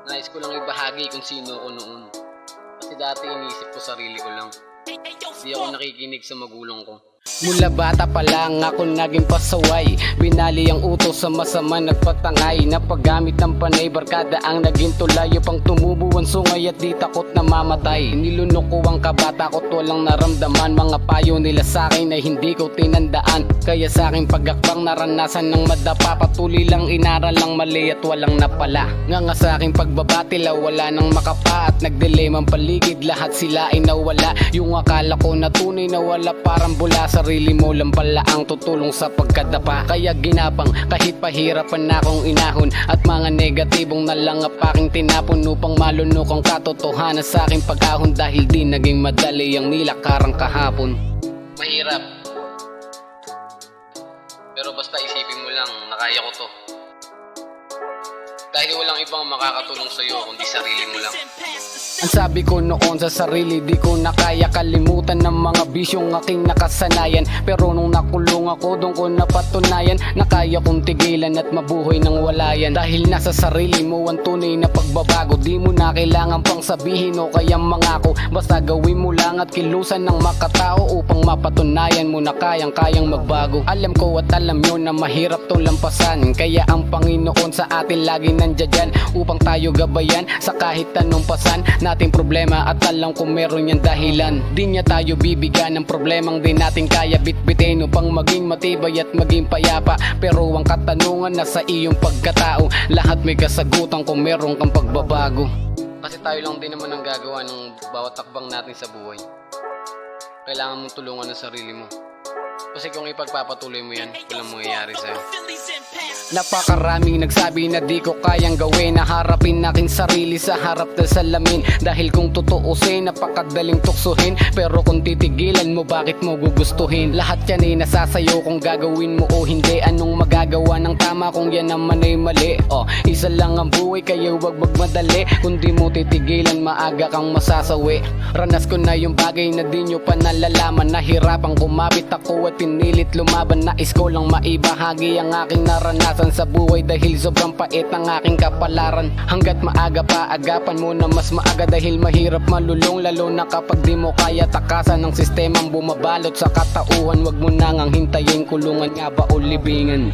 Nais ko lang ibahagi kung sino ako noon. Kasi dati iniisip ko sarili ko lang. Di ako nakikinig sa magulang ko. Mula bata pa lang ako naging pasaway. Binali ang utos sa masama nagpatangay. Napagamit ng panay barkada ang naging tulay. Upang tumubo ang sungay at di takot na mamatay. Nilunok ko ang kabata ko't walang naramdaman. Mga payo nila sa'kin ay hindi ko tinandaan. Kaya sa'king pagakbang naranasan ng madapa. Patuloy lang inaral lang mali at walang napala. Nga sa'king pagbabatilaw wala nang makapa. At nagdilim ang paligid lahat sila ay nawala. Yung akala ko na tunay na wala parang bula. Sarili mo lang pala ang tutulong sa pagkadapa. Kaya ginapang kahit pahirapan na akong inahon. At mga negatibong nalangap aking tinapon. Upang malunok ang katotohanan sa aking pag-ahon. Dahil di naging madali ang nilakarang kahapon. Mahirap. Pero basta isipin mo lang na kaya ko to. Dahil walang ibang makakatulong sa'yo kundi sarili mo lang. Ang sabi ko noon sa sarili, di ko na kaya kalimutan ng mga bisyong aking nakasanayan. Pero nung nakulong ako, doon ko napatunayan na kaya kong tigilan at mabuhay ng walayan. Dahil nasa sarili mo ang tunay na pagbabago. Di mo na kailangan pang sabihin o kaya mangako. Basta gawin mo lang at kilusan ng makatao upang mapatunayan mo na kayang-kayang magbago. Alam ko at alam nyo na mahirap tong lampasan. Kaya ang Panginoon sa atin lagi nandiyan upang tayo gabayan sa kahit anong pasan nating problema. At alam kung meron yan dahilan. Di niya tayo bibigyan ng problemang di natin kaya bitbitin upang maging matibay at maging payapa. Pero ang katanungan na sa iyong pagkatao, lahat may kasagutan kung meron kang pagbabago. Kasi tayo lang din naman ang gagawa ng bawat takbang natin sa buhay. Kailangan mong tulungan ang sarili mo. Kasi kung ipagpapatuloy mo yan, walang mangyayari sa'yo. Napakaraming nagsabi na di ko kayang gawin. Naharapin aking sarili sa harap ng salamin. Dahil kung tutuusin, napakadaling tuksuhin. Pero kung titigilan mo, bakit mo gugustuhin? Lahat yan ay nasasayo kung gagawin mo o hindi. Anong magagawa ng tama kung yan naman ay mali? Isa lang ang buhay kaya wag magmadali. Kung di mo titigilan, maaga kang masasawi. Ranas ko na yung bagay na di nyo pa nalalaman. Nahirapang kumapit ako at pinilit lumaban. Nais ko lang maibahagi ang aking naranasan sa buhay dahil sobrang pait ng aking kapalaran. Hanggat maaga pa, agapan mo na mas maaga dahil mahirap malulong. Lalo na kapag di mo kaya takasan ng sistemang bumabalot sa katauhan. Wag mo nang hintayin kulungan nga ba o libingan.